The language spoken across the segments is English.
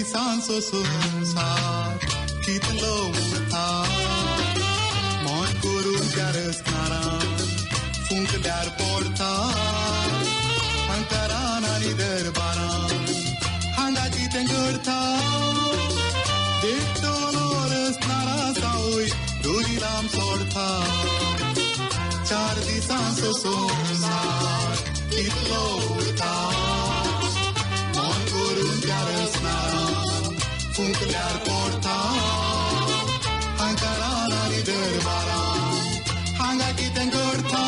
Sanso sumsar kitlo utha mon guru jaras naran funklar portha ankarana ni darbaran hanga kitengurtha detolores nara saoi durilam sortha char di sanso sumsar kitlo utha mon guru jaras naran Funklar porta, ankarana ni derbara, hanga kitengurtha,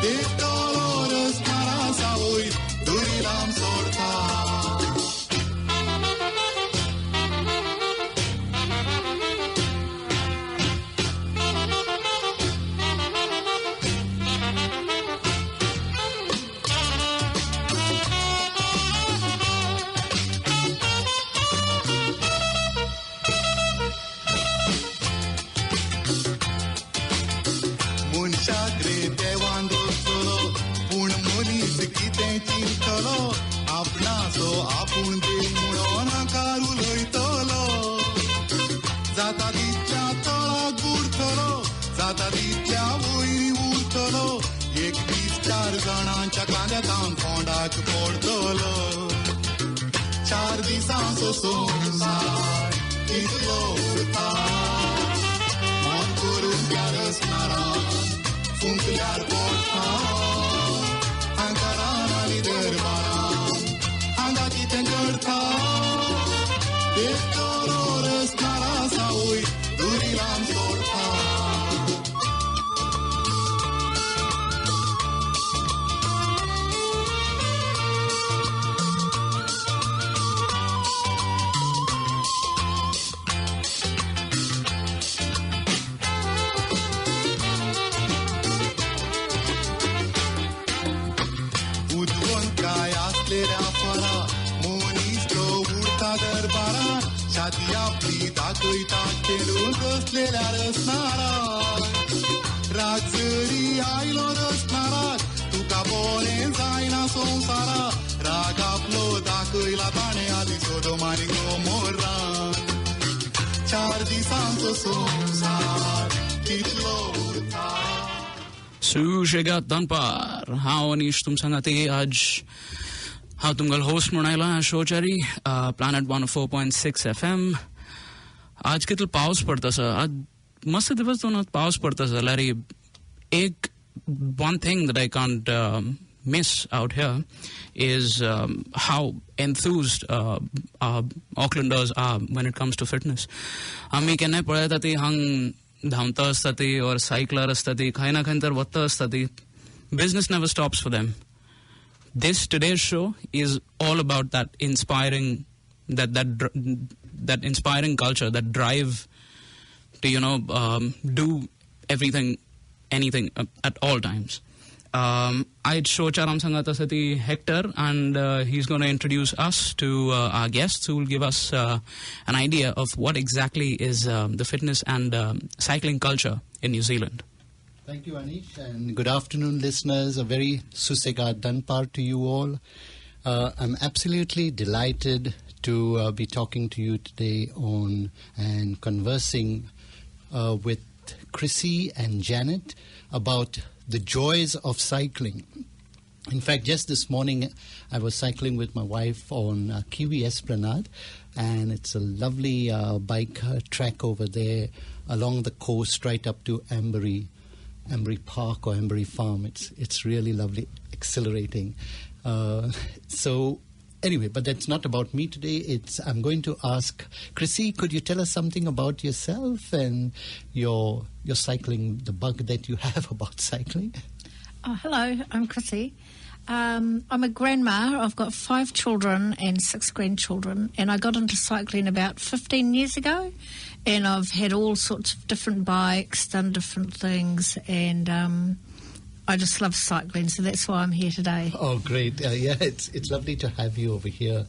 detolores nara saoi durilam sortha. Susegaad Danpaar. How Aneesh tum sangate aaj how tumgal host munaila showchari Planet 104.6 FM. आज के तो पाउस पड़ता सा आज मस्त दिवस दोनों पाउस पड़ता सा लारी एक one thing that I can't miss out here is how enthused Aucklanders are when it comes to fitness. आम्ही केन्ना पळयता ती हांग धांवता असता ती or cycler असता ती खंय ना खंय तर वता असता ती. Business never stops for them. Today's show is all about that inspiring that inspiring culture, that drive to do everything, anything at all times. I'd show Charam Sangata Sati Hector, and he's going to introduce us to our guests who will give us an idea of what exactly is the fitness and cycling culture in New Zealand. Thank you, Aneesh, and good afternoon, listeners. A very Susegaad Danpaar to you all. I'm absolutely delighted to be talking to you today on and conversing with Chrissy and Janet about the joys of cycling. In fact, just this morning, I was cycling with my wife on Kiwi Esplanade, and it's a lovely bike track over there along the coast right up to Amberley. Embry Park or Embry Farm. It's really lovely, exhilarating. So anyway, but that's not about me today. I'm going to ask Chrissy, could you tell us something about yourself and your cycling, the bug that you have about cycling? Hello, I'm Chrissy. I'm a grandma. I've got 5 children and 6 grandchildren, and I got into cycling about 15 years ago, and I've had all sorts of different bikes, done different things, and I just love cycling, so that's why I'm here today. Oh, great. It's lovely to have you over here,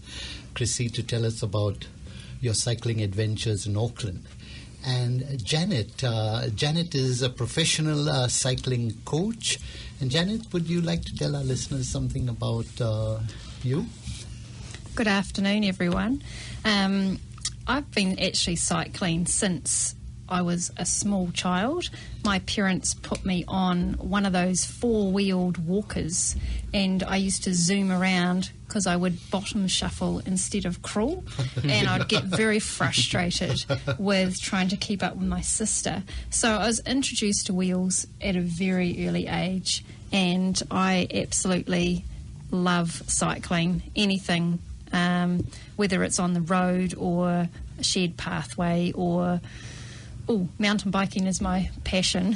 Chrissy, to tell us about your cycling adventures in Auckland. And Janet is a professional cycling coach. And Janet, would you like to tell our listeners something about you? Good afternoon, everyone. I've been actually cycling since I was a small child. My parents put me on one of those 4-wheeled walkers, and I used to zoom around because I would bottom shuffle instead of crawl, and I'd get very frustrated with trying to keep up with my sister. So I was introduced to wheels at a very early age, and I absolutely love cycling, anything, whether it's on the road or a shared pathway or... mountain biking is my passion.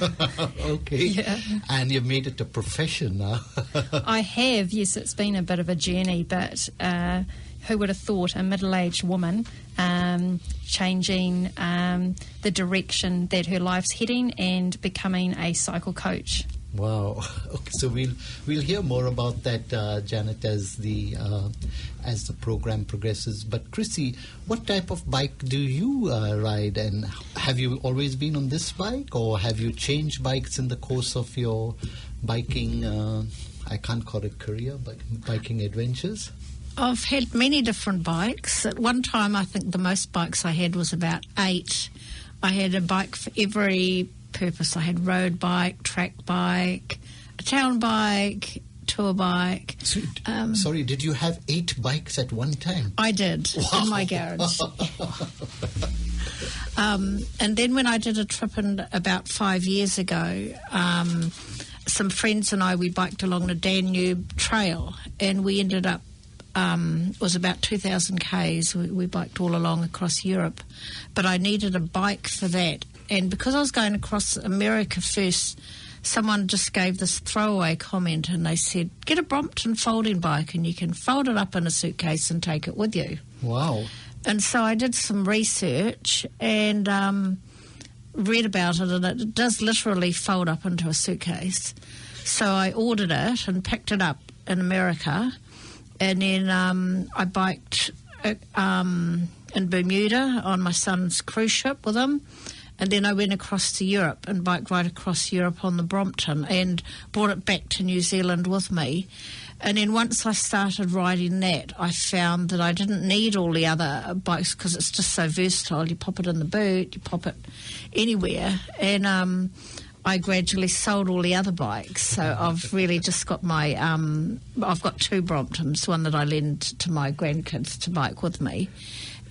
Okay. Yeah. And you've made it a profession now. I have, yes. It's been a bit of a journey, but who would have thought a middle-aged woman changing the direction that her life's heading and becoming a cycle coach. Wow. Okay, so we'll hear more about that, Janet, as the program progresses. But Chrissy, what type of bike do you ride, and have you always been on this bike, or have you changed bikes in the course of your biking? I can't call it career, but biking adventures. I've had many different bikes. At one time, I think the most bikes I had was about 8. I had a bike for every purpose. I had road bike, track bike, a town bike, tour bike. So, sorry, did you have 8 bikes at one time? I did. Wow. In my garage. And then when I did a trip about 5 years ago, some friends and we biked along the Danube Trail, and we ended up, it was about 2,000 Ks. We biked all along across Europe. But I needed a bike for that. And because I was going across America first, someone just gave this throwaway comment, and they said, get a Brompton folding bike and you can fold it up in a suitcase and take it with you. Wow. And so I did some research and read about it, and it does literally fold up into a suitcase. So I ordered it and picked it up in America, and then I biked in Bermuda on my son's cruise ship with him. And then I went across to Europe and biked right across Europe on the Brompton and brought it back to New Zealand with me. And then once I started riding that, I found that I didn't need all the other bikes because it's just so versatile. You pop it in the boot, you pop it anywhere. And I gradually sold all the other bikes. So I've really just got my... I've got 2 Bromptons, one that I lend to my grandkids to bike with me.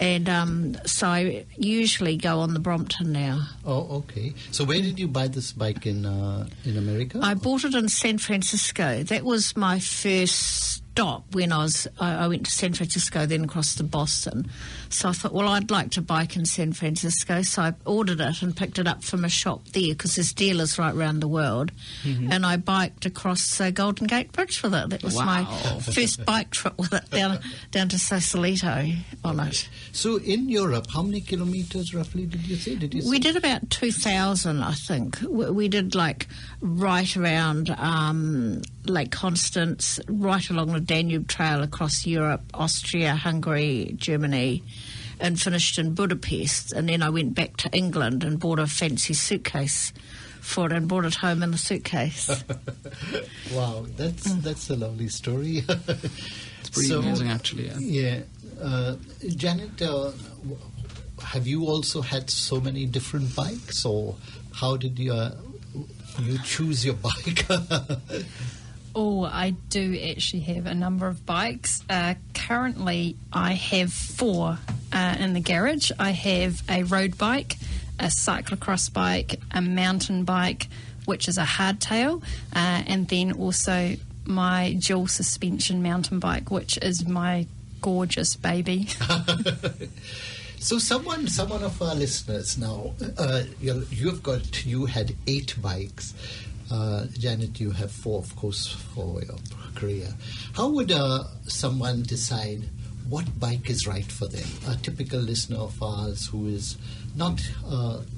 And so I usually go on the Brompton now. Oh, okay. So where did you buy this bike in America? I bought it in San Francisco. That was my first stop when I went to San Francisco, then across to Boston. So I thought, well, I'd like to bike in San Francisco. So I ordered it and picked it up from a shop there because there's dealers right around the world. Mm-hmm. And I biked across Golden Gate Bridge with it. That was my first bike trip with it down to Sausalito on it. So in Europe, how many kilometers roughly did you say? We did about 2,000, I think. We did like right around Lake Constance, right along the Danube Trail across Europe, Austria, Hungary, Germany, and finished in Budapest. And then I went back to England and bought a fancy suitcase for it and brought it home in the suitcase. Wow, that's a lovely story. It's pretty amazing, actually. Yeah. Janet, have you also had so many different bikes, or how did you choose your bike? Oh, I do actually have a number of bikes. Currently, I have 4 in the garage. I have a road bike, a cyclocross bike, a mountain bike which is a hardtail, and then also my dual suspension mountain bike, which is my gorgeous baby. So someone of our listeners now, you had 8 bikes. Janet, you have 4, of course, for your career. How would someone decide what bike is right for them? A typical listener of ours who is not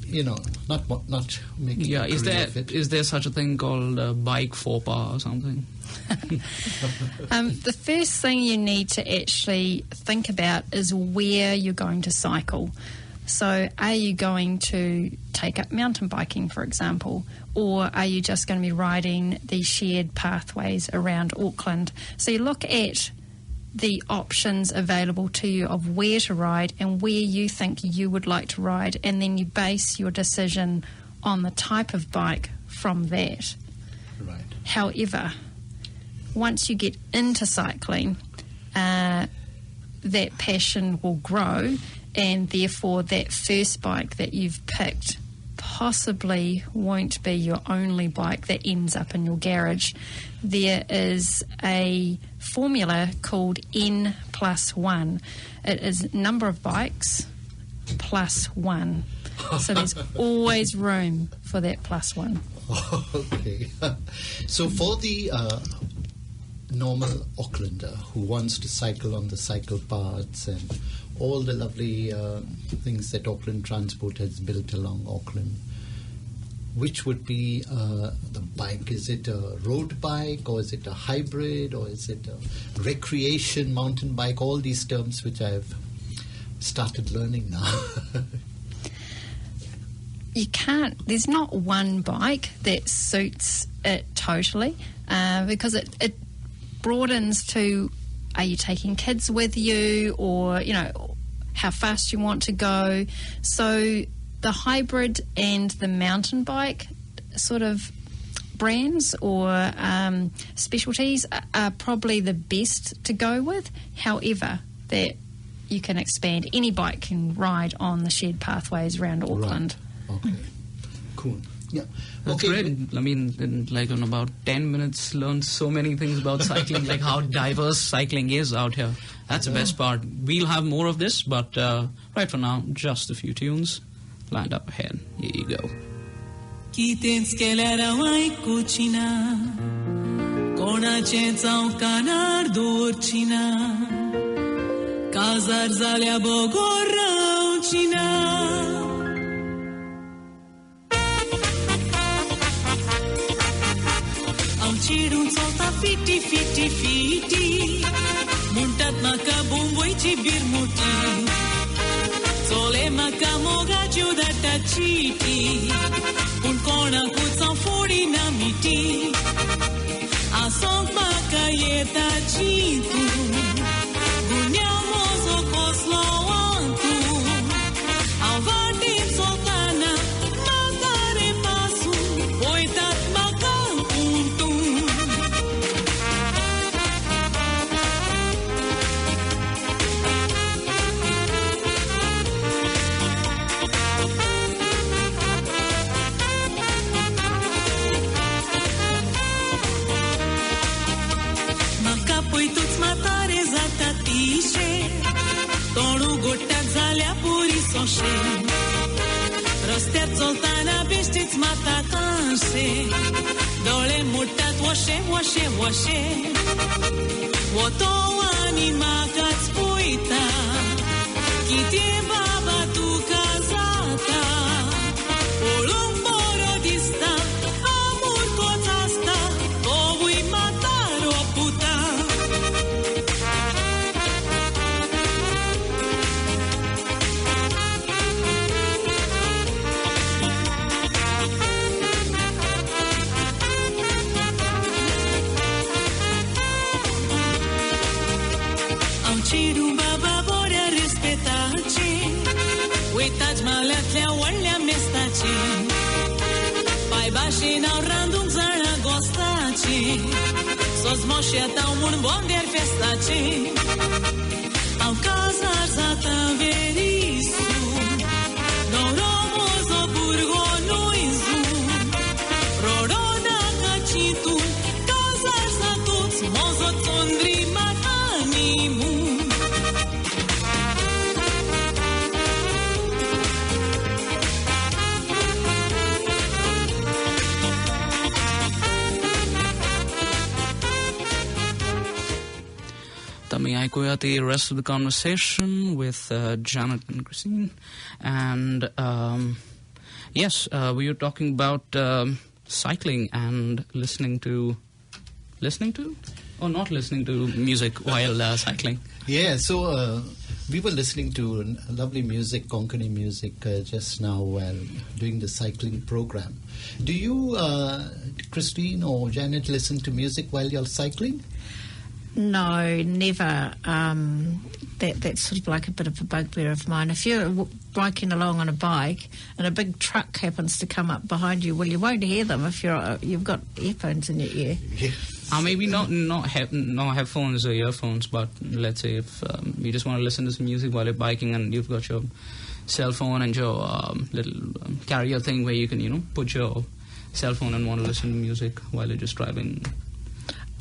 making a career of it. Is there such a thing called a bike faux pas or something? The first thing you need to actually think about is where you're going to cycle. So are you going to take up mountain biking, for example, or are you just going to be riding the shared pathways around Auckland? So you look at the options available to you of where to ride and where you think you would like to ride, and then you base your decision on the type of bike from that. Right. However, once you get into cycling, that passion will grow, and therefore that first bike that you've picked possibly won't be your only bike that ends up in your garage. There is a formula called N+1. It is number of bikes plus 1. So there's always room for that +1. Okay. So for the normal Aucklander who wants to cycle on the cycle paths and all the lovely things that Auckland Transport has built along Auckland, which would be the bike? Is it a road bike, or is it a hybrid, or is it a recreation mountain bike? All these terms which I've started learning now. There's not one bike that suits it totally, because it broadens to, are you taking kids with you, or, how fast you want to go. So the hybrid and the mountain bike sort of brands or specialties are probably the best to go with. However, that you can expand. Any bike can ride on the shared pathways around Auckland. Right. Okay. Cool. Yeah. That's okay. great. I mean, in about 10 minutes, learned so many things about cycling, like how diverse cycling is out here. That's the best part. We'll have more of this, but right for now, just a few tunes lined up ahead. Here you go. Chirun solta fiti fiti fiti muntat maka bumbui cibir muti sole maka moga judata chiti un kona kutsan furi na miti asong maka yeta chitu gunya mozo koslo antu avadim soltana matare pasu oitat maka untu. Tonu gotat zalea puri soșe Răster zoltana beștiți mata canșe Dole mutat oșe, oșe, oșe Oto anima ca-ți puita Chitie baba tu cazata Olung borodista Amur coțasta Ovui matar o puta Ciru baba borea respetace Uitați maleatlea oalea mestace Pai bași n-au randum zara gostace Sos moșia tau mun bom der festace Au cazar zata verisu No romozo burgo noizu Roro may I go at the rest of the conversation with Janet and Christine. And yes, we were talking about cycling and listening to, or not listening to music while cycling. Yeah, so we were listening to lovely music, Konkani music, just now while doing the cycling program. Do you, Christine or Janet, listen to music while you're cycling? No, never. That's sort of like a bit of a bugbear of mine. If you're biking along on a bike and a big truck happens to come up behind you, well, you won't hear them if you've got earphones in your ear. Yeah. Maybe not headphones or earphones, but let's say if you just want to listen to some music while you're biking and you've got your cell phone and your little carrier thing where you can, put your cell phone and want to listen to music while you're just driving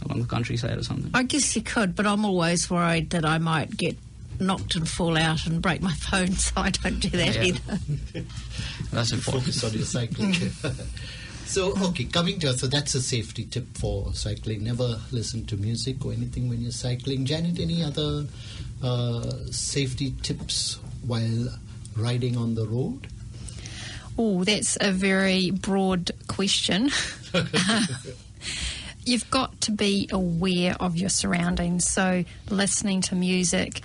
along the countryside or something. I guess you could, but I'm always worried that I might get knocked and fall out and break my phone, so I don't do that either. That's important. Focus on your cycling. So, okay, coming to so that's a safety tip for cycling. Never listen to music or anything when you're cycling. Janet, any other safety tips while riding on the road? Oh, that's a very broad question. You've got to be aware of your surroundings. So listening to music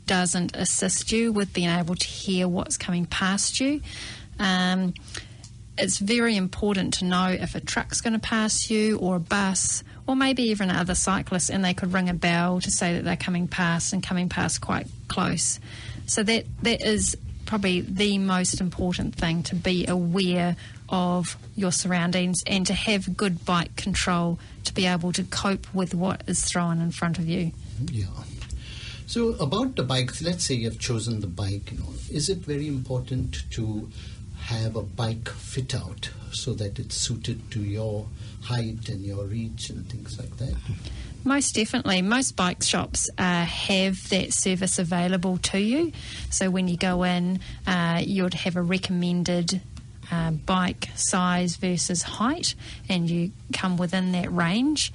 doesn't assist you with being able to hear what's coming past you. It's very important to know if a truck's going to pass you or a bus or maybe even other cyclists, and they could ring a bell to say that they're coming past and coming past quite close. So that is probably the most important thing, to be aware of your surroundings and to have good bike control to be able to cope with what is thrown in front of you. Yeah. So about the bikes, let's say you've chosen the bike, is it very important to have a bike fit out so that it's suited to your height and your reach and things like that? Most definitely. Most bike shops have that service available to you. So when you go in, you'd have a recommended bike size versus height, and you come within that range.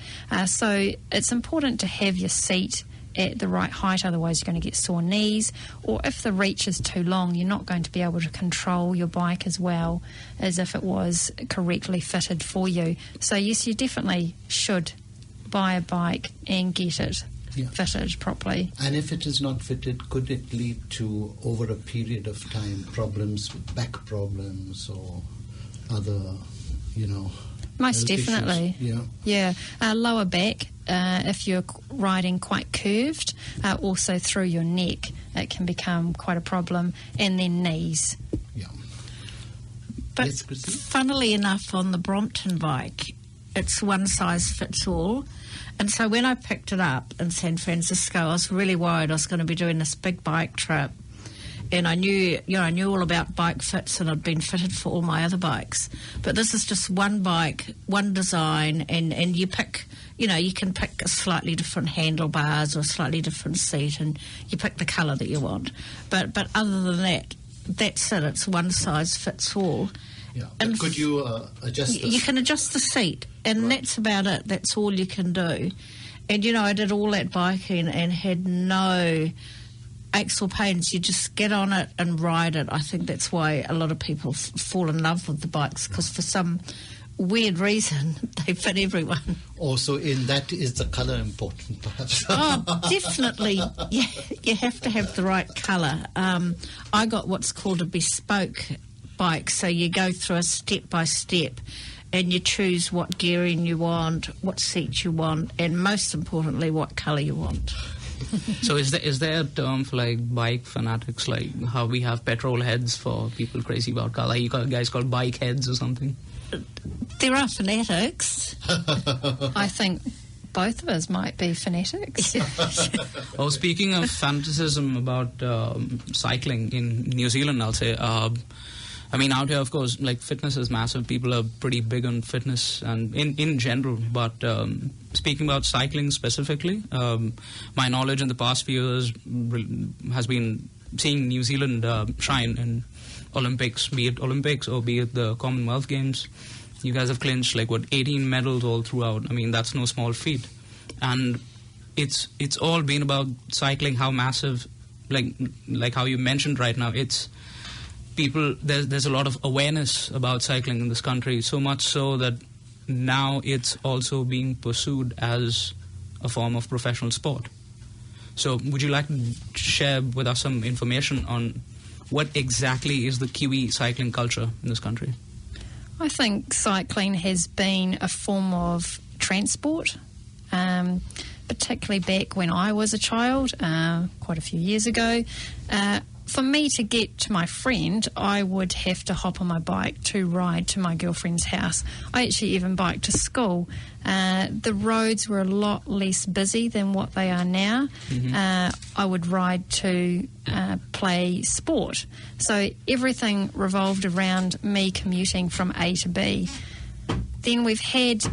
So it's important to have your seat at the right height, otherwise you're going to get sore knees, or if the reach is too long, you're not going to be able to control your bike as well as if it was correctly fitted for you. So yes, you definitely should buy a bike and get it fitted properly. And if it is not fitted, could it lead to, over a period of time, problems with back problems or other, Most health definitely. issues? Yeah. Lower back, if you're riding quite curved, also through your neck, it can become quite a problem. And then knees. Yeah. But Yes, Christine? funnily enough, on the Brompton bike, it's one size fits all. And so when I picked it up in San Francisco, I was really worried I was going to be doing this big bike trip. And I knew all about bike fits, and I'd been fitted for all my other bikes. But this is just one bike, one design, and you pick, you can pick a slightly different handlebars or a slightly different seat, and you pick the colour that you want. But other than that, that's it. It's one size fits all. Yeah. But could you adjust the You can adjust the seat, and that's about it. That's all you can do. And, I did all that biking and had no aches or pains. You just get on it and ride it. I think that's why a lot of people fall in love with the bikes, because for some weird reason they fit everyone. Also, in that is the colour important, perhaps? Oh, definitely. Yeah, you have to have the right colour. I got what's called a bespoke bike, so you go through a step by step and you choose what gearing you want, what seat you want, and most importantly, what colour you want. So is there a term for bike fanatics, like how we have petrol heads for people crazy about colour? You guys call bike heads or something? There are fanatics. I think both of us might be fanatics. Oh, speaking of fanaticism about cycling in New Zealand, I'll say, out here, of course, fitness is massive. People are pretty big on fitness and in general. But speaking about cycling specifically, my knowledge in the past few years has been seeing New Zealand shine in Olympics, be it Olympics or be it the Commonwealth Games. You guys have clinched 18 medals all throughout. That's no small feat. And it's all been about cycling. How massive, like how you mentioned right now, it's people. There's a lot of awareness about cycling in this country. So much so that now it's also being pursued as a form of professional sport. So would you like to share with us some information on what exactly is the Kiwi cycling culture in this country? I think cycling has been a form of transport, particularly back when I was a child, quite a few years ago. For me to get to my friend, I would have to hop on my bike to ride to my girlfriend's house. I actually even biked to school. The roads were a lot less busy than what they are now. I would ride to play sport. So everything revolved around me commuting from A to B. Then we've had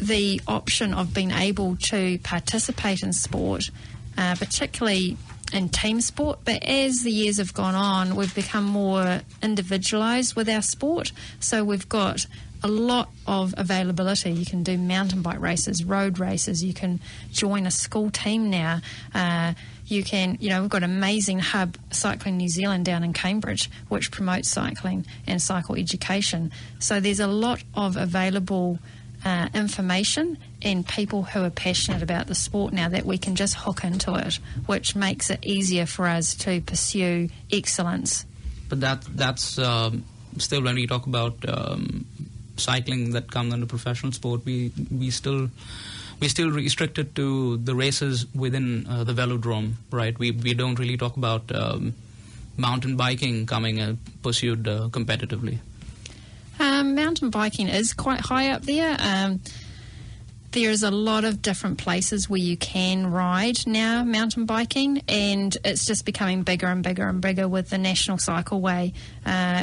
the option of being able to participate in sport, particularly in team sport, but as the years have gone on, we've become more individualised with our sport. So we've got a lot of availability. You can do mountain bike races, road races, you can join a school team now. We've got an amazing hub, Cycling New Zealand, down in Cambridge, which promotes cycling and cycle education. So there's a lot of available information and people who are passionate about the sport now that we can just hook into it, which makes it easier for us to pursue excellence. But that's still, when we talk about cycling that comes under professional sport, we still restricted to the races within the velodrome, right? We don't really talk about mountain biking coming pursued competitively. Mountain biking is quite high up there. There's a lot of different places where you can ride now mountain biking, and it's just becoming bigger and bigger and bigger with the National Cycleway,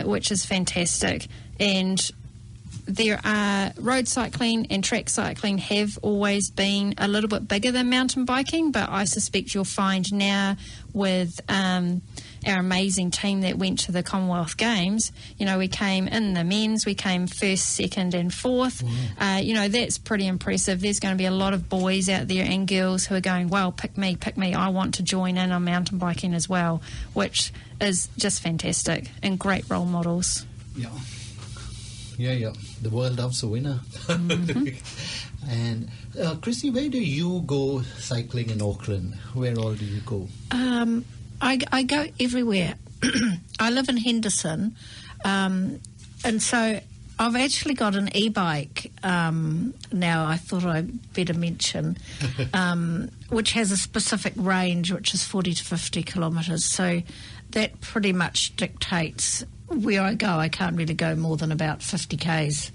which is fantastic. And there are road cycling and track cycling have always been a little bit bigger than mountain biking, but I suspect you'll find now with our amazing team that went to the Commonwealth Games, we came in the men's, we came first, second and fourth. Wow. That's pretty impressive. There's going to be a lot of boys out there and girls who are going, well, pick me, I want to join in on mountain biking as well, which is just fantastic and great role models. Yeah. The world loves a winner. And Chrissy, where do you go cycling in Auckland? Where all do you go? I go everywhere. I live in Henderson, and so I've actually got an e-bike now. I thought I'd better mention, which has a specific range, which is 40 to 50 kilometres. So that pretty much dictates where I go. I can't really go more than about 50 k's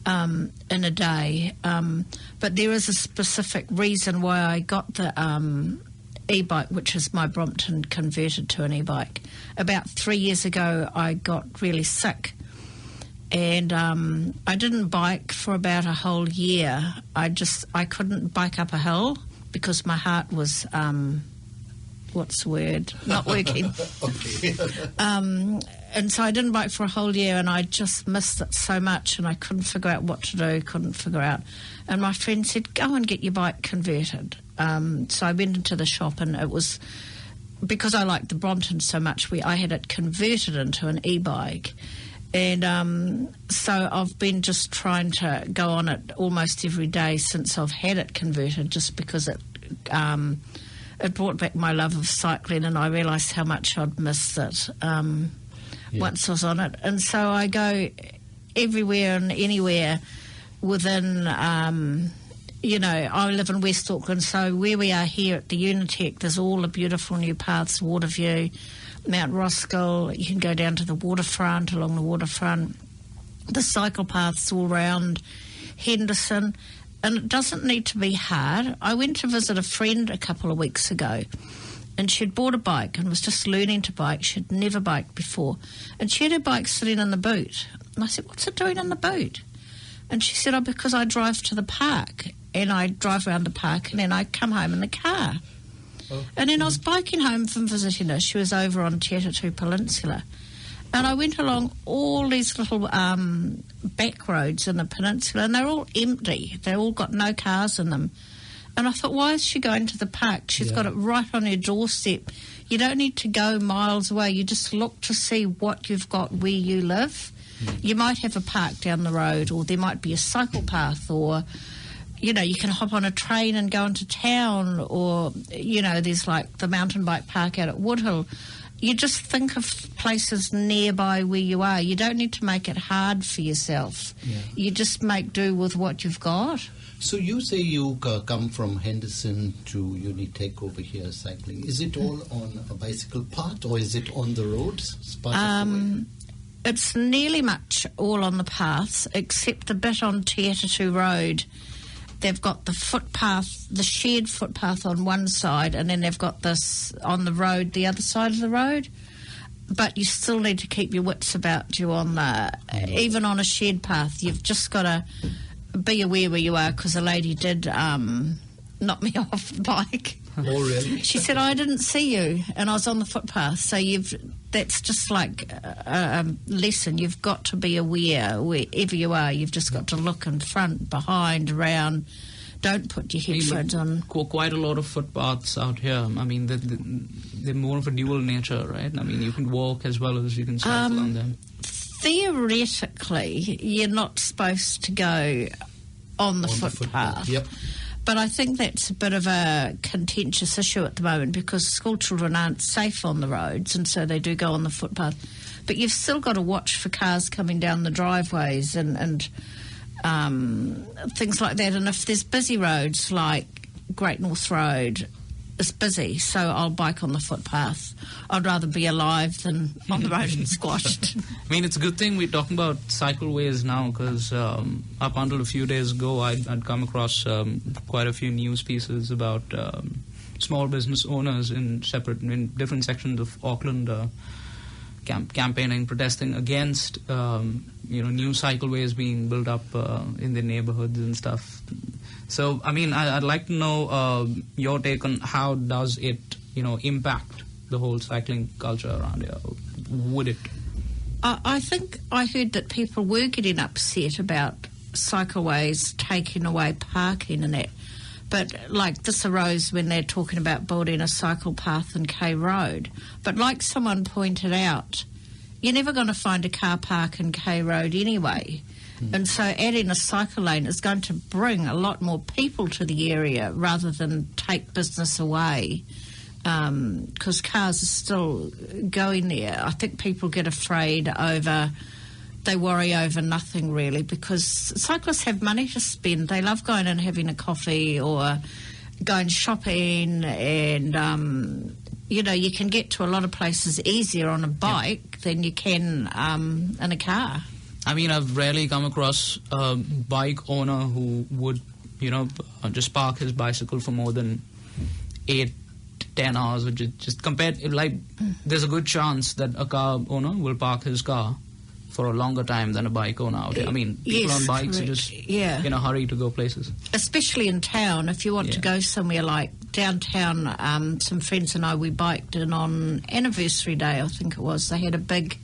in a day. But there is a specific reason why I got the e-bike, which is my Brompton converted to an e-bike. About 3 years ago, I got really sick, and I didn't bike for about a whole year. I couldn't bike up a hill because my heart was not working. And so I didn't bike for a whole year, and I just missed it so much, and I couldn't figure out what to do, And my friend said, go and get your bike converted. So I went into the shop, and it was, because I liked the Brompton so much, I had it converted into an e-bike. And so I've been just trying to go on it almost every day since I've had it converted, just because it brought back my love of cycling, and I realised how much I'd missed it once I was on it. And so I go everywhere and anywhere within, I live in West Auckland, so where we are here at the Unitec, there's all the beautiful new paths, Waterview, Mount Roskill. You can go down to the waterfront, along the waterfront. The cycle paths all round Henderson, and it doesn't need to be hard. I went to visit a friend a couple of weeks ago, and she'd bought a bike and was just learning to bike. She'd never biked before, and she had her bike sitting in the boot. And I said, what's it doing in the boot? And she said, because I drive to the park, and I drive around the park, and then I come home in the car. And then I was biking home from visiting her. She was over on Te Atatu Peninsula. And I went along all these little back roads in the peninsula, and they're all empty. They all got no cars in them. And I thought, why is she going to the park? She's got it right on her doorstep. You don't need to go miles away. You just look to see what you've got where you live. You might have a park down the road, or there might be a cycle path, or, you can hop on a train and go into town, or, there's like the mountain bike park out at Woodhill. You just think of places nearby where you are. You don't need to make it hard for yourself. You just make do with what you've got. So you say you come from Henderson to Uni Tech over here cycling. Is it all on a bicycle path, or is it on the roads? It's nearly much all on the paths, except the bit on Te Atatu Road. They've got the footpath, the shared footpath on one side, and then they've got this on the road, the other side of the road. But you still need to keep your wits about you on even on a shared path. You've just got to be aware where you are, because a lady did knock me off the bike. Oh, really? She said, I didn't see you, and I was on the footpath. So that's just like a lesson. You've got to be aware wherever you are. You've just got to look in front, behind, around. Don't put your headphones on. Quite a lot of footpaths out here. I mean, they're more of a dual nature, right? I mean, you can walk as well as you can cycle on them. Theoretically, you're not supposed to go on the footpath. Yep. But I think that's a bit of a contentious issue at the moment, because school children aren't safe on the roads, and so they do go on the footpath. But you've still got to watch for cars coming down the driveways and things like that. And if there's busy roads like Great North Road, it's busy, so I'll bike on the footpath. I'd rather be alive than on the road and squashed. I mean, it's a good thing we're talking about cycleways now, because up until a few days ago, I'd come across quite a few news pieces about small business owners in different sections of Auckland campaigning, protesting against new cycleways being built up in their neighborhoods and stuff. So, I mean, I'd like to know your take on how does it, impact the whole cycling culture around here? Would it? I think I heard that people were getting upset about cycleways taking away parking and that. But, this arose when they're talking about building a cycle path in K Road. But like someone pointed out, you're never going to find a car park in K Road anyway. And so adding a cycle lane is going to bring a lot more people to the area rather than take business away, because cars are still going there. I think people get afraid they worry over nothing really, because cyclists have money to spend. They love going and having a coffee or going shopping, and you can get to a lot of places easier on a bike than you can in a car. I mean, I've rarely come across a bike owner who would, just park his bicycle for more than 8-10 hours, which is just compared, there's a good chance that a car owner will park his car for a longer time than a bike owner out here. I mean, people on bikes are just in a hurry to go places. Especially in town, if you want to go somewhere like downtown, some friends and I, we biked in on anniversary day, I think it was. They had a big,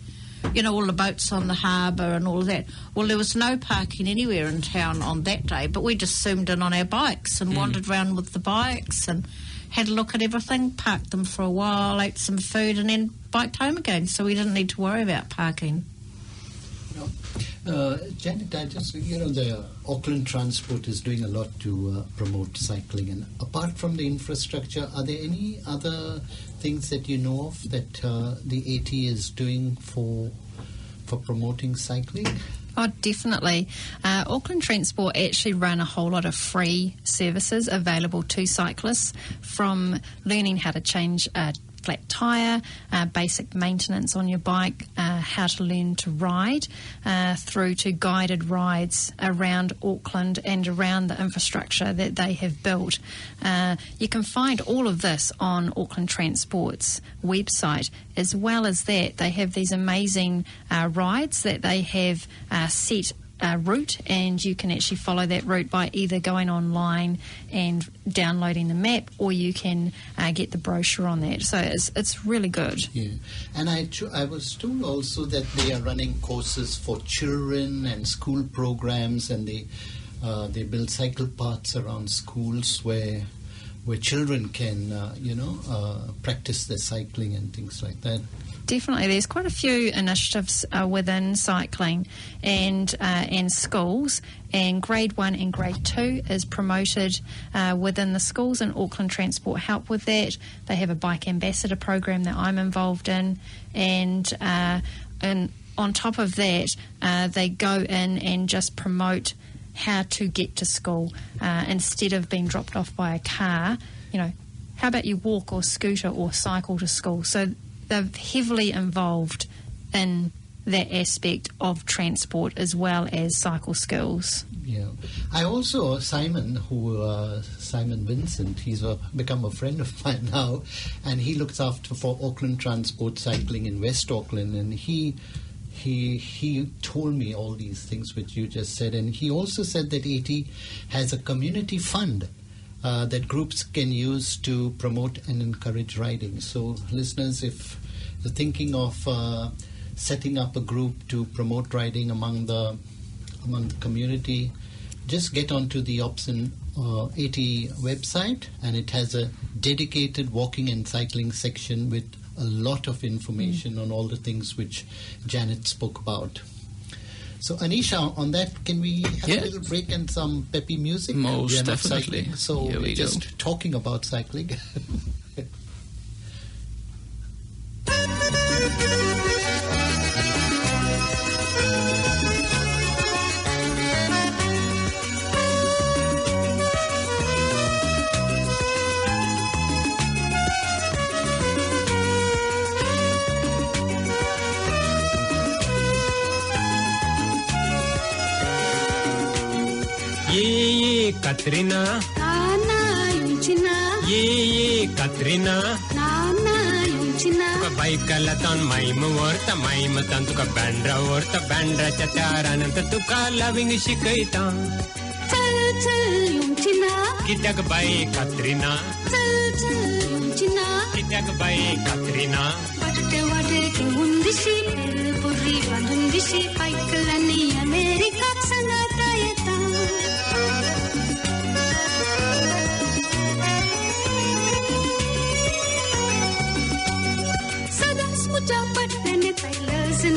all the boats on the harbour and all of that. Well, there was no parking anywhere in town on that day, but we just zoomed in on our bikes and wandered around with the bikes and had a look at everything, parked them for a while, ate some food, and then biked home again, so we didn't need to worry about parking. Janet, the Auckland Transport is doing a lot to promote cycling, and apart from the infrastructure, are there any other things that you know of that the AT is doing for promoting cycling? Oh, definitely. Auckland Transport actually run a whole lot of free services available to cyclists, from learning how to change a flat tyre, basic maintenance on your bike, how to learn to ride, through to guided rides around Auckland and around the infrastructure that they have built. You can find all of this on Auckland Transport's website. As well as that, they have these amazing rides that they have set route, and you can actually follow that route by either going online and downloading the map, or you can get the brochure on that. So it's really good. Yeah, and I was told also that they are running courses for children and school programs, and they They build cycle paths around schools where children can, practice their cycling and things like that. Definitely, there's quite a few initiatives within cycling and schools, and Grade 1 and Grade 2 is promoted within the schools, and Auckland Transport help with that. They have a bike ambassador program that I'm involved in, and on top of that, they go in and just promote how to get to school instead of being dropped off by a car. How about you walk or scooter or cycle to school? So they're heavily involved in that aspect of transport as well as cycle skills. Yeah. I also, Simon Vincent, he's become a friend of mine now, and he looks after for Auckland Transport Cycling in West Auckland, and he told me all these things which you just said, and he also said that AT has a community fund that groups can use to promote and encourage riding. So listeners, if you're thinking of setting up a group to promote riding among the community, just get onto the Option AT website, and it has a dedicated walking and cycling section with a lot of information on all the things which Janet spoke about. So, Anisha, on that, can we have a little break and some peppy music? Most definitely. Cycling, so we're just talking about cycling. Katrina, ye Katrina, tuka baikalaton maimu orta maimatan tuka bandra orta bandra chatarananta tuka loving shikaita. Kitak bai Katrina, kitak bai Katrina. Vatte vade ke undishi puri vandundishi baikalani America sangatayata.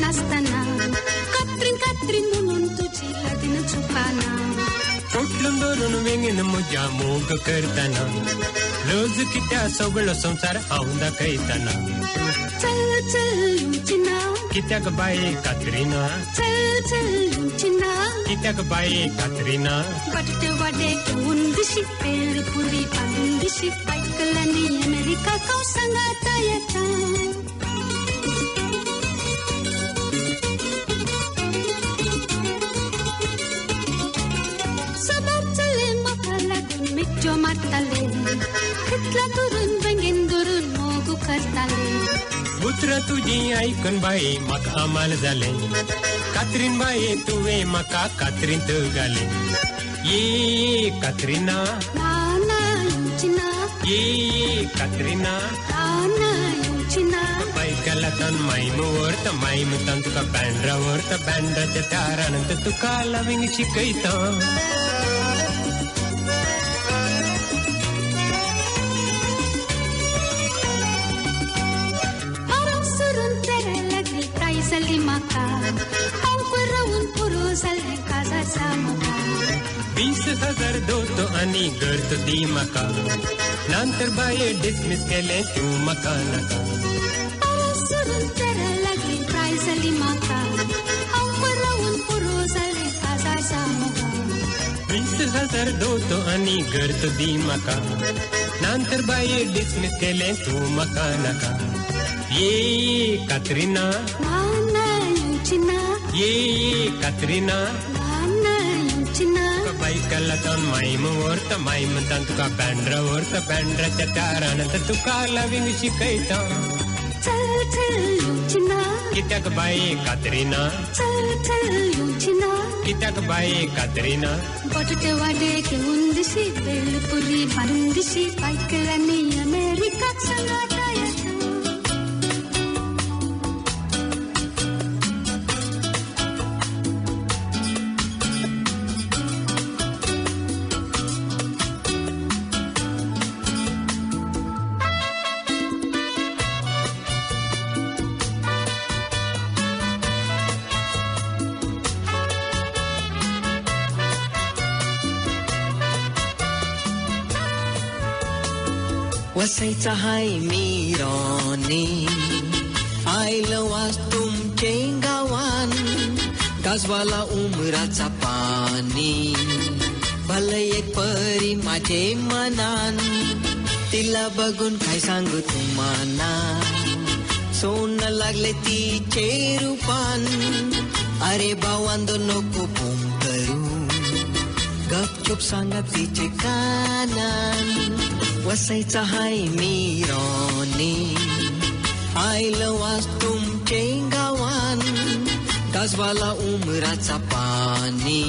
Nastana Katrin munun tuji ladina chupana Totlundurun wingin muja muga kirtana Luz kita soglo samsar aunda kaitana Chal lumchina Kita kabai Katrina Chal lumchina Kita kabai Katrina Vatte vade ke undishi puri pandishi baikalani America kau sangatayata. Jo matale, kitla turun bengin durun mogu kartale. Putra tuji icon bai mak amal zale. Katrin bai tuwe maka Katrin tugale. Ye Katrina, Nana Yuchina, ye Katrina, Nana Yuchina. Bai kalatan maimu orta maimu tantuka bandra orta bandra chatarananta tuka loving shikaita. Salimaka, aunque un puro sale casa samaka. 20,000 doto ani गर्त दीमका नांतर बाये dismiss केले तू मकानका Surun tera lagi prize salimaka, aunque un puro sale casa samaka. 20,000 doto ani गर्त दीमका नांतर बाये dismiss केले तू मकानका ये Katrina ye Katrina Nana Yuchina Kabai kalaton maimu orta maimu tantuka bandra orta bandra chatarananta tuka loving shikaita. Chal Yuchina Kita kabai Katrina Chal Yuchina Kita kabai Katrina Vatte vade ke undishi puri pandishi baikalani America sangatayata. वसईचा हाय मिराने आयलं वाज तुमचे गावान गाजवाला उमराचा पाणी भले एक परी माझे मनान तिला बघून काय सांगू तुम्हाला सोनं लागले तिचे रूपान अरे भावांदो नको बोम करू गपचूप सांगा तिचे कानान वसईचा हाय मिराने आयलं वाज तुमचे गावान गाजवाला उमराचा पाणी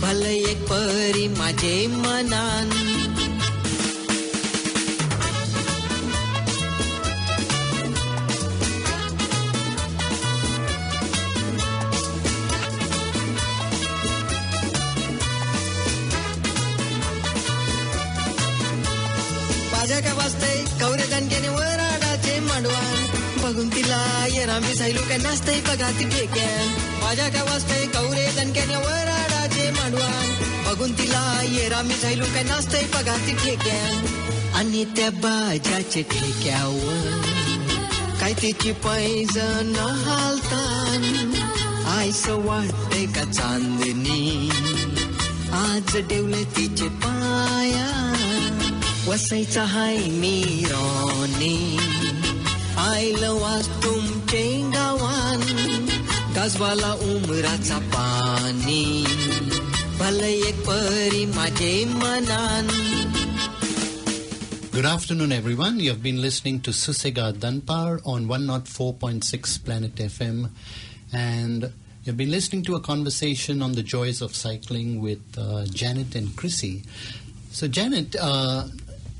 भले एक परी माझे मनान माझ्या काय वाजते कवरे दणक्याने वराडाचे मांडवान बघून तिला येरा मिसाईलू काय नाचते बघा ती ठेक्यान माझ्या काय वाजते कवरे दणक्याने वराडाचे मांडवान बघून तिला येरा मिसाईलू काय नाचते बघा ती ठेक्यान आणि त्या बाजाचे ठेक्यावर काय तिची पैजण हालतान आयसं वाटते का चांदणी आज डेवले तिचे पाया वसईचा हाय मिराने आयलं वाज तुमचे गावान गाजवाला उमराचा पाणी भले एक परी माझे मनान. Good afternoon, everyone. You have been listening to Susegaad Danpaar on 104.6 Planet FM, and you've been listening to a conversation on the joys of cycling with Janet and Chrissy. So, Janet,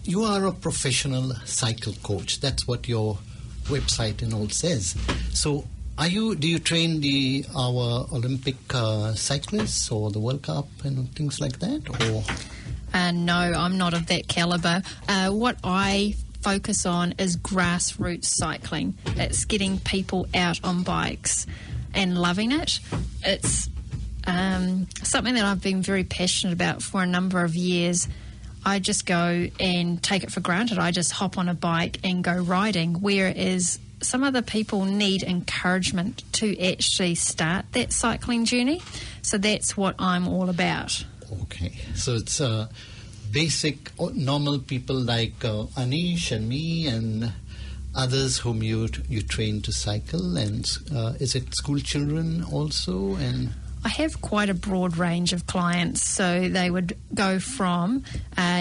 you are a professional cycle coach. That's what your website and all says. So, do you train our Olympic cyclists or the World Cup and things like that, or? No, I'm not of that caliber. What I focus on is grassroots cycling. It's getting people out on bikes and loving it. It's something that I've been very passionate about for a number of years. I just go and take it for granted. I just hop on a bike and go riding, whereas some other people need encouragement to actually start that cycling journey. So that's what I'm all about. Okay, so it's basic, normal people like Aneesh and me and others whom you train to cycle, and is it school children also? And I have quite a broad range of clients, so they would go from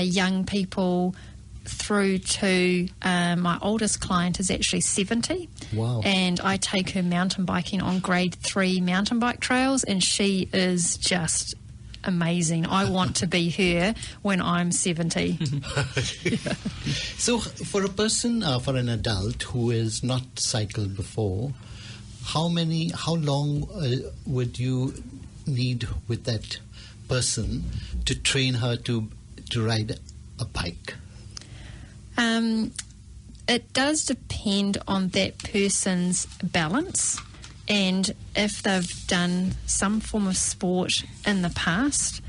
young people through to my oldest client is actually 70. Wow. And I take her mountain biking on grade 3 mountain bike trails, and she is just amazing. I want to be her when I'm 70. So for a person, for an adult who has not cycled before, how long would you need with that person to train her to ride a bike? It does depend on that person's balance, and if they've done some form of sport in the past.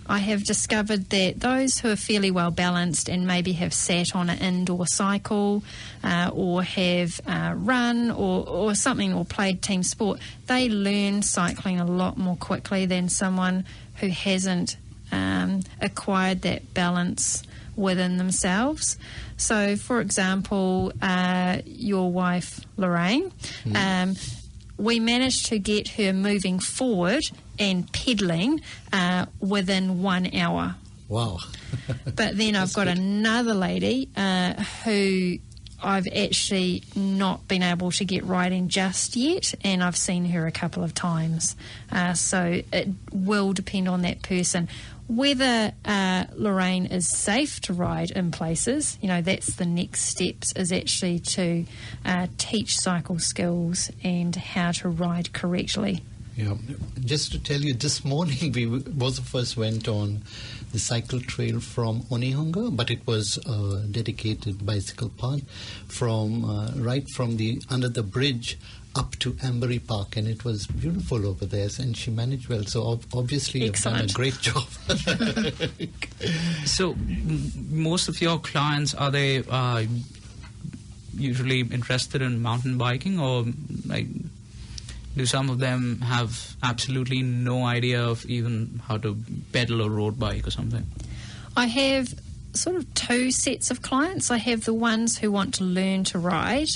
I have discovered that those who are fairly well balanced and maybe have sat on an indoor cycle or have run or something, or played team sport, they learn cycling a lot more quickly than someone who hasn't acquired that balance within themselves. So, for example, your wife, Lorraine, we managed to get her moving forward and pedalling within 1 hour. Wow. But then I've got another lady who I've actually not been able to get riding just yet, and I've seen her a couple of times. So it will depend on that person. Whether Lorraine is safe to ride in places, that's the next steps, is actually to teach cycle skills and how to ride correctly. Yeah, just to tell you, this morning both of us went on the cycle trail from Onehunga, but it was a dedicated bicycle path from right from under the bridge up to Ambury Park, and it was beautiful over there, and she managed well. So obviously you've done a great job. So most of your clients, are they usually interested in mountain biking, or like do some of them have absolutely no idea of even how to pedal a road bike or something? I have sort of two sets of clients. I have the ones who want to learn to ride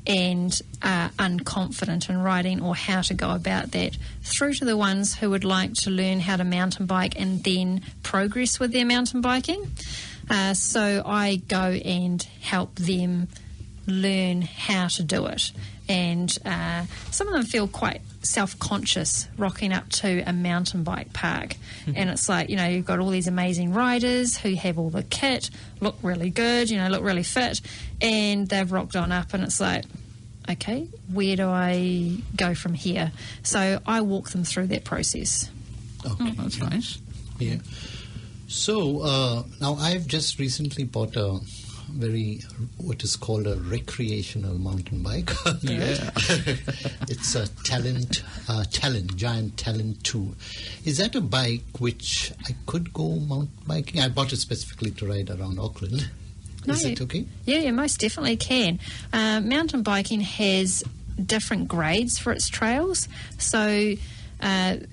and are unconfident in riding or how to go about that, through to the ones who would like to learn how to mountain bike and then progress with their mountain biking. So I go and help them learn how to do it. And some of them feel quite self-conscious rocking up to a mountain bike park. And it's like, you've got all these amazing riders who have all the kit, look really good, look really fit, and they've rocked on up, and it's like, okay, where do I go from here? So I walk them through that process. Okay, that's nice. Yeah. So now I've just recently bought a what is called a recreational mountain bike. Yeah. It's a giant Talent 2. Is that a bike which I could go mountain biking? I bought it specifically to ride around Auckland. Is it okay? Yeah, you most definitely can. Mountain biking has different grades for its trails. So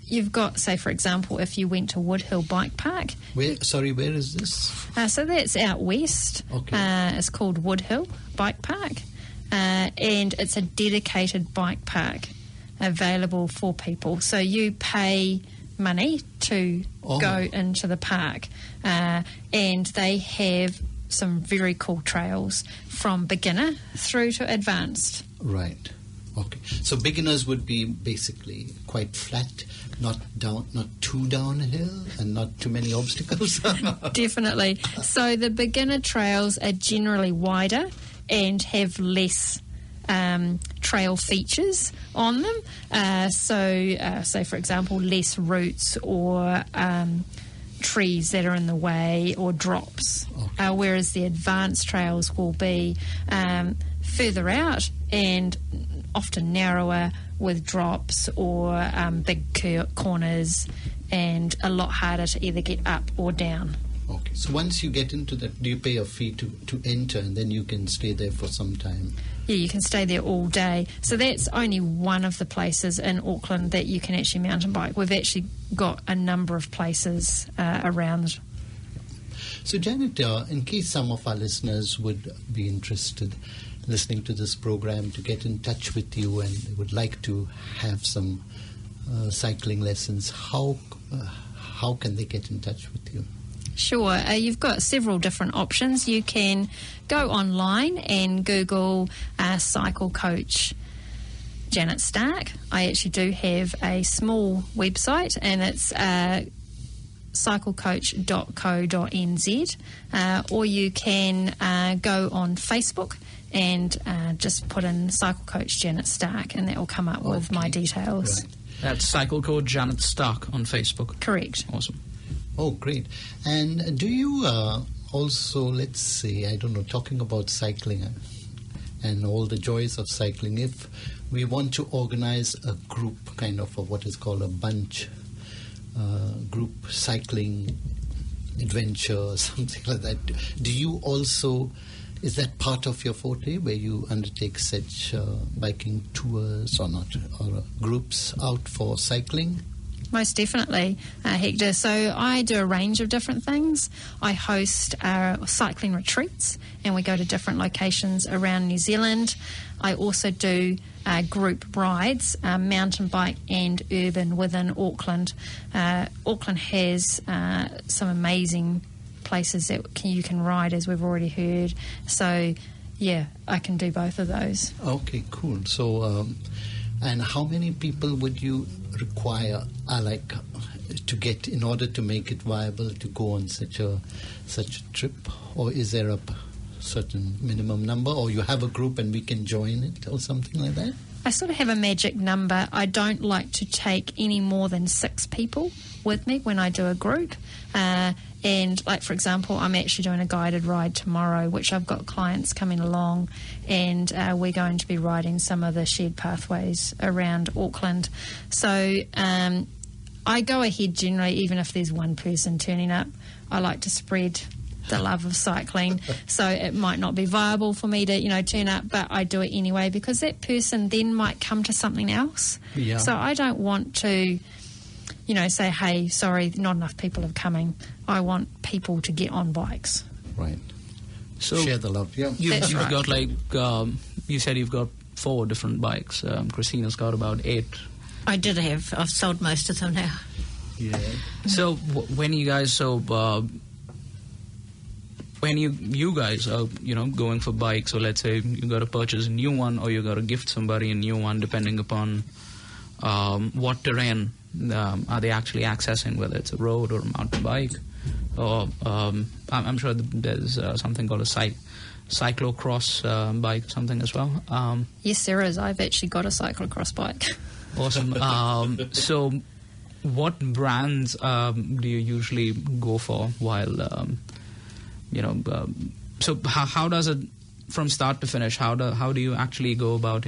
you've got, say, for example, if you went to Woodhill Bike Park. Where is this? So that's out west. Okay. It's called Woodhill Bike Park. And it's a dedicated bike park available for people. So you pay money to go into the park. And they have some very cool trails from beginner through to advanced. Right. Okay. So beginners would be basically quite flat, not too downhill, and not too many obstacles. Definitely. So the beginner trails are generally wider and have less trail features on them. Say, for example, less roots or trees that are in the way or drops. Okay. Whereas the advanced trails will be further out and often narrower with drops or big corners, and a lot harder to either get up or down. Okay, so once you get into that, do you pay a fee to enter, and then you can stay there for some time? Yeah, you can stay there all day. So that's only one of the places in Auckland that you can actually mountain bike. We've actually got a number of places around. So Janet, in case some of our listeners would be interested listening to this program, to get in touch with you and they would like to have some cycling lessons, how can they get in touch with you? Sure. You've got several different options. You can go online and Google cycle coach Janet Stark. I actually do have a small website, and it's cyclecoach.co.nz, or you can go on Facebook and just put in Cycle Coach Janet Stark, and that will come up with my details. Right. That's Cycle Coach Janet Stark on Facebook. Correct. Awesome. Oh, great. And do you also, let's say, I don't know, talking about cycling and all the joys of cycling, if we want to organize a group, kind of what is called a bunch group cycling adventure, something like that, do you also, is that part of your forte where you undertake such biking tours or not, or groups out for cycling? Most definitely, Hector. So I do a range of different things. I host cycling retreats, and we go to different locations around New Zealand. I also do group rides, mountain bike and urban within Auckland. Auckland has some amazing places that you can ride, as we've already heard. So, yeah, I can do both of those. Okay, cool. So, and how many people would you require, to get in order to make it viable to go on such a trip? Or is there a certain minimum number, or you have a group and we can join it or something like that? I sort of have a magic number. I don't like to take any more than 6 people with me when I do a group. And, like, for example, I'm actually doing a guided ride tomorrow, which I've got clients coming along, and we're going to be riding some of the shared pathways around Auckland. So I go ahead generally, even if there's one person turning up. I like to spread the love of cycling, so it might not be viable for me to, turn up, but I do it anyway because that person then might come to something else. Yeah. So I don't want to, say, hey, sorry, not enough people are coming. I want people to get on bikes. Right. So Share the love, yeah. you've got you said you've got 4 different bikes. Christina's got about 8. I did have. I've sold most of them now. Yeah. So when you guys when you guys are going for bikes, so let's say you got to purchase a new one or you got to gift somebody a new one, depending upon what terrain are they actually accessing, whether it's a road or a mountain bike, or I'm sure there's something called a cyclocross bike, something as well. Yes, there is. I've actually got a cyclocross bike. Awesome. So what brands do you usually go for while so how does it, from start to finish, how do you actually go about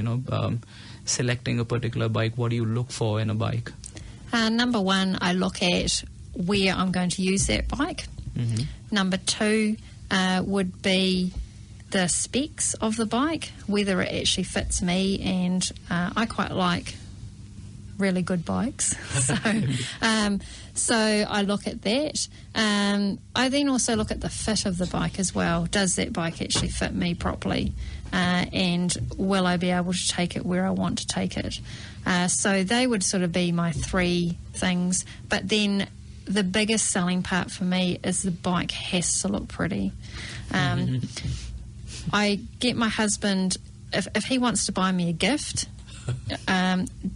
selecting a particular bike? What do you look for in a bike? Number 1, I look at where I'm going to use that bike. Mm-hmm. Number 2 would be the specs of the bike, whether it actually fits me, and I quite like really good bikes. So I look at that. I then also look at the fit of the bike as well. Does that bike actually fit me properly? And will I be able to take it where I want to take it? So they would sort of be my 3 things. But then the biggest selling part for me is the bike has to look pretty. I get my husband, if he wants to buy me a gift,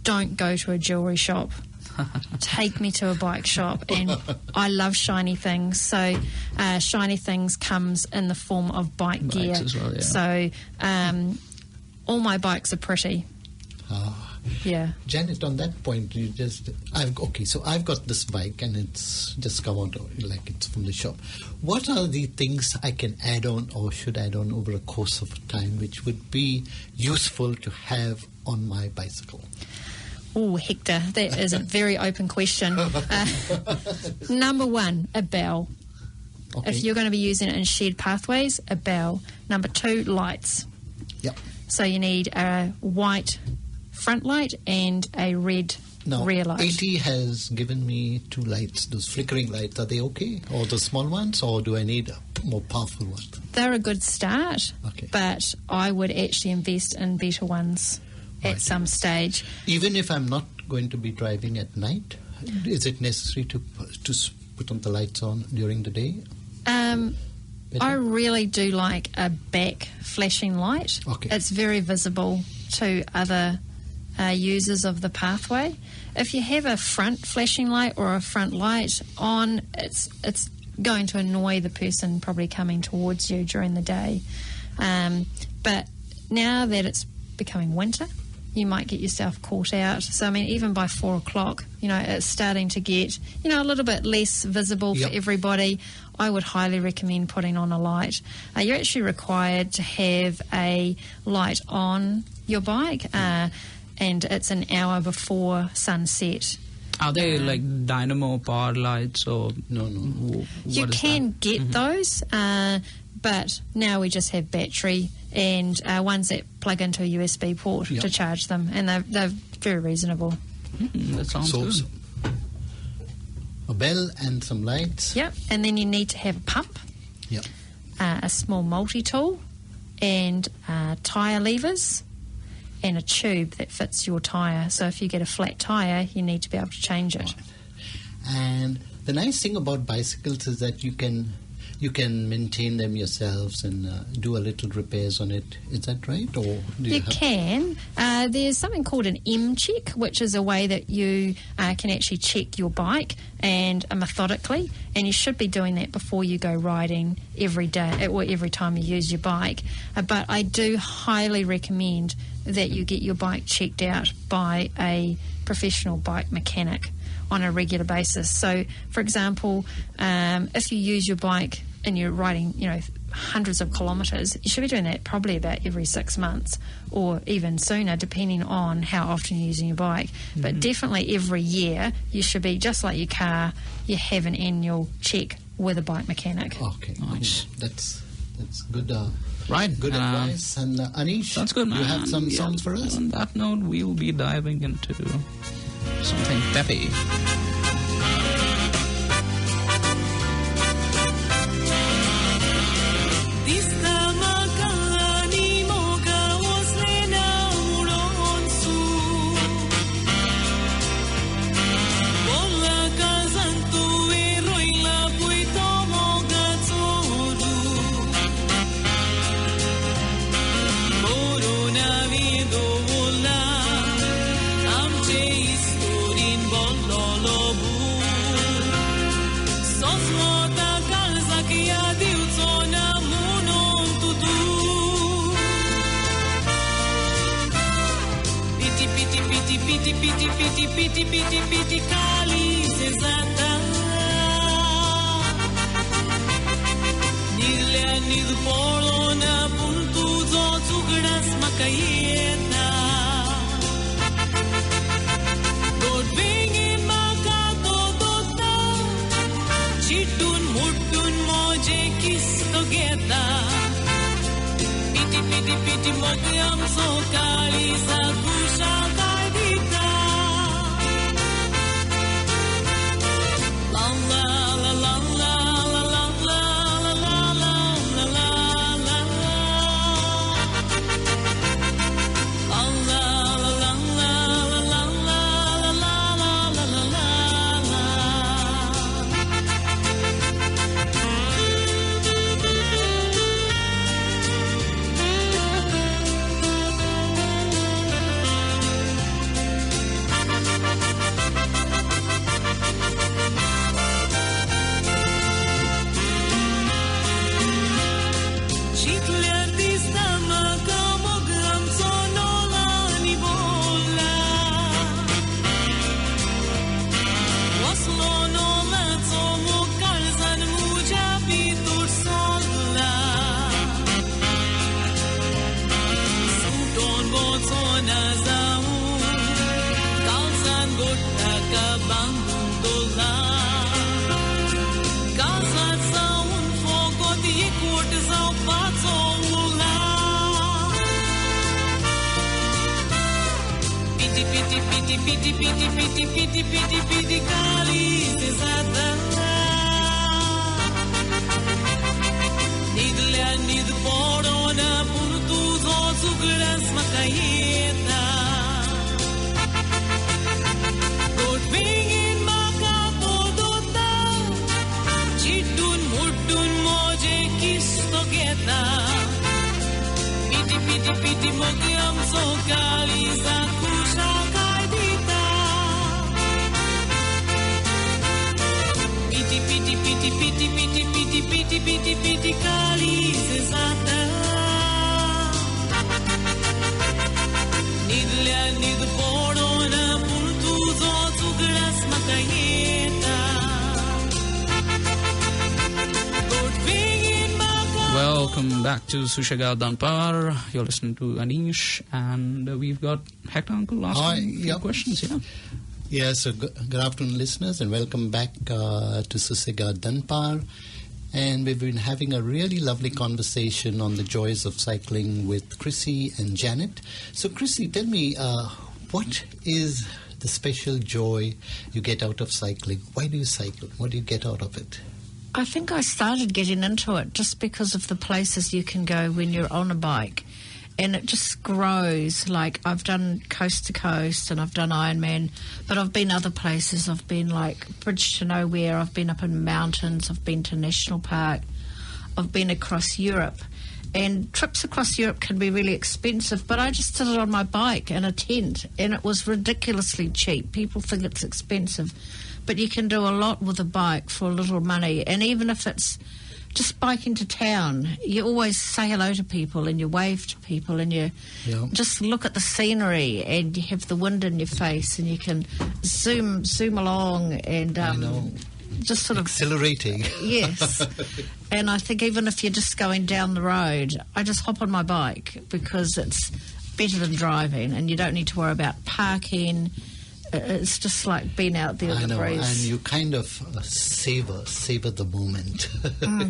don't go to a jewellery shop. Take me to a bike shop. And I love shiny things, so shiny things comes in the form of bike Bikes gear as well, yeah. So all my bikes are pretty. Yeah. Janet, on that point, I've got this bike and it's just come out like it's from the shop. What are the things I can add on or should add on over a course of time which would be useful to have on my bicycle? Oh, Hector, that is a very open question. Number 1, a bell. Okay. If you're going to be using it in shared pathways, a bell. Number 2, lights. Yep. So you need a white front light and a red rear light. 80 has given me 2 lights. Those flickering lights, are they okay? Or the small ones, or do I need a more powerful one? They're a good start, Okay. but I would actually invest in better ones at some stage. Even if I'm not going to be driving at night, is it necessary to put on the lights on during the day? I really do like a back flashing light. Okay. It's very visible to other users of the pathway. If you have a front flashing light or a front light on, it's going to annoy the person probably coming towards you during the day. But now that it's becoming winter, you might get yourself caught out. So, I mean, even by 4 o'clock, it's starting to get, a little bit less visible for everybody. I would highly recommend putting on a light. You're actually required to have a light on your bike, and it's an hour before sunset. Are they like dynamo powered lights or No. You can get those, but now we just have battery and ones that plug into a USB port to charge them, and they're very reasonable. That sounds good. A bell and some lights. Yep, and then you need to have a pump, Yep. a small multi-tool, and tyre levers, and a tube that fits your tyre. So if you get a flat tyre, you need to be able to change it. And the nice thing about bicycles is that you can you can maintain them yourselves and do a little repairs on it. Is that right? Or do You can. There's something called an M check, which is a way that you can actually check your bike and methodically, and you should be doing that before you go riding every day or every time you use your bike. But I do highly recommend that you get your bike checked out by a professional bike mechanic on a regular basis. So, for example, if you use your bike and you're riding, hundreds of kilometres, you should be doing that probably about every 6 months or even sooner, depending on how often you're using your bike. But definitely every year, you should be, just like your car, you have an annual check with a bike mechanic. Okay, Nice. That's good. Right. Good advice. And Aneesh, That's good, man. you have some songs for us? On that note, we'll be diving into something peppy. Piti kali sezata Nirle polo na puntu zo tsugdas makayeta Godbingi maka todota Chitun mutun moje kiss together Piti mogyam so kali sa kusha kadita Piti kali sezata Nid poro na puntu zo tsugdas makayeta Godbingin maka todota Chitun mutun moje kiss together Piti mogyam so kali sa kusha Piti kali sezata Nid poro na puntu zo tsugdas makayeta Welcome back to Susegaad Danpaar. You're listening to Aneesh, and we've got Hector Uncle asking a few questions. Yes, so good afternoon, listeners, and welcome back to Susegaad Danpaar. And we've been having a really lovely conversation on the joys of cycling with Chrissy and Janet. So, Chrissy, tell me, what is the special joy you get out of cycling? Why do you cycle? What do you get out of it? I think I started getting into it just because of the places you can go when you're on a bike. and it just grows. Like, I've done coast to coast and I've done Ironman, but I've been other places. I've been like Bridge to Nowhere, I've been up in mountains, I've been to National Park, I've been across Europe. And trips across Europe can be really expensive, but I just did it on my bike in a tent, and it was ridiculously cheap. People think it's expensive, but you can do a lot with a bike for a little money. And even if it's just biking to town, you always say hello to people and you wave to people and you just look at the scenery, and you have the wind in your face and you can zoom along and just sort of exhilarating. Yes. And I think even if you're just going down the road, I just hop on my bike because it's better than driving, and you don't need to worry about parking. It's just like being out there in the breeze. And you kind of savor the moment.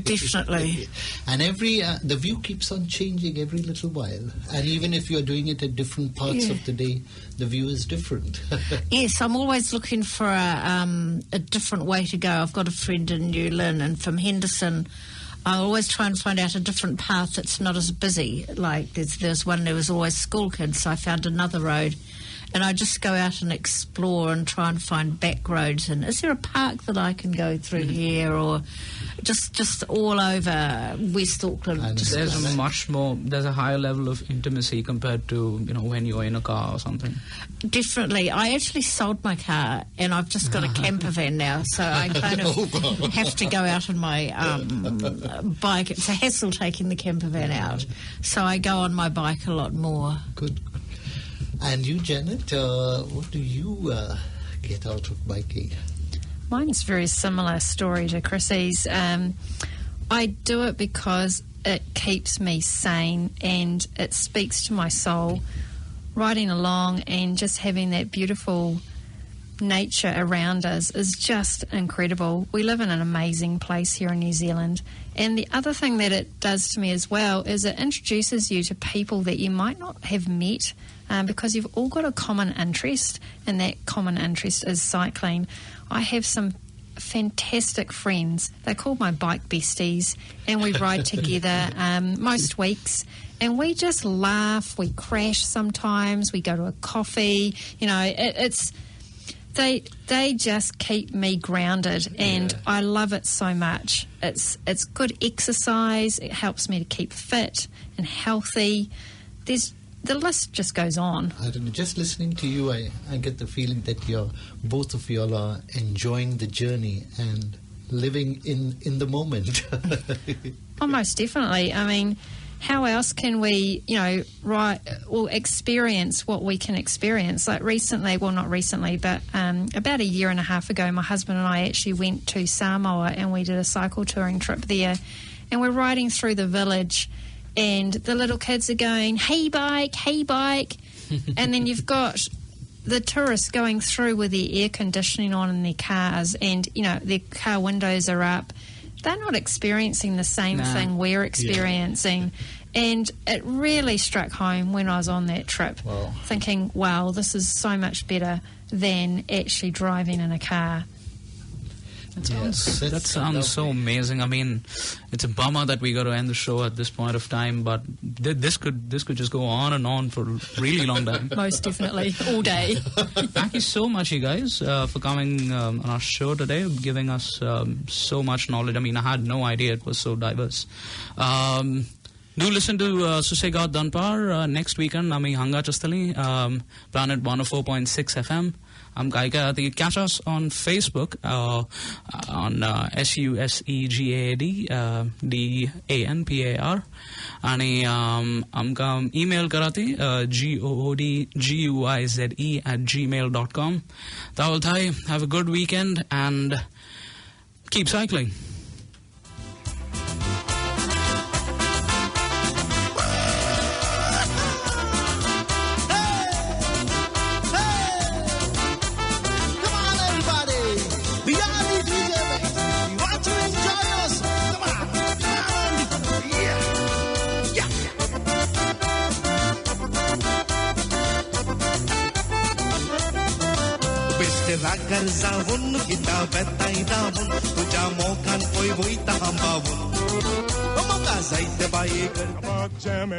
Definitely. And the view keeps on changing every little while. And even if you're doing it at different parts of the day, the view is different. Yes, I'm always looking for a different way to go. I've got a friend in New Lynn, and from Henderson, I always try and find out a different path that's not as busy. Like there's one, there was always school kids, so I found another road. And I just go out and explore and try and find back roads. And is there a park that I can go through here, or just all over West Auckland? There's a higher level of intimacy compared to, when you're in a car or something. Definitely. I actually sold my car, and I've just got a camper van now, so I kind of have to go out on my bike. It's a hassle taking the camper van out, so I go on my bike a lot more. Good. And you, Janet, what do you get out of biking? Mine's a very similar story to Chrissy's. I do it because it keeps me sane and it speaks to my soul. Riding along and just having that beautiful nature around us is just incredible. We live in an amazing place here in New Zealand. And the other thing that it does to me as well is it introduces you to people that you might not have met, because you've all got a common interest, and that common interest is cycling. I have some fantastic friends. They're called my bike besties, and we ride together most weeks, and we just laugh, we crash sometimes, we go to a coffee. They just keep me grounded, and I love it so much. It's good exercise. It helps me to keep fit and healthy. The list just goes on. I don't know. Just listening to you, I get the feeling that both of you are enjoying the journey and living in the moment. Oh, most definitely. I mean, how else can we, experience what we can experience? Like recently, well, not recently, but about a year and a half ago, my husband and I actually went to Samoa and we did a cycle touring trip there. And we're riding through the village, and the little kids are going, hey bike, hey bike. And then you've got the tourists going through with their air conditioning on in their cars, and, their car windows are up. They're not experiencing the same thing we're experiencing. Yeah. And it really struck home when I was on that trip, thinking, wow, this is so much better than actually driving in a car. That sounds so amazing. I mean, it's a bummer that we got to end the show at this point of time, but this could just go on and on for a really long time. Most definitely, all day. Thank you so much, you guys, for coming on our show today, giving us so much knowledge. I mean, I had no idea it was so diverse. Do listen to Susegaad Danpaar next weekend. Ami hanga chastali Planet 104.6 FM. I'm Kaika. You catch us on Facebook on Susegaad Danpar. And I'm email karati goodguize@gmail.com. Tawal thai. Have a good weekend and keep cycling. Ragar zawun kita betai damun tuja mokan poi boita hambawun म्हाका जायते बाये करपाक jam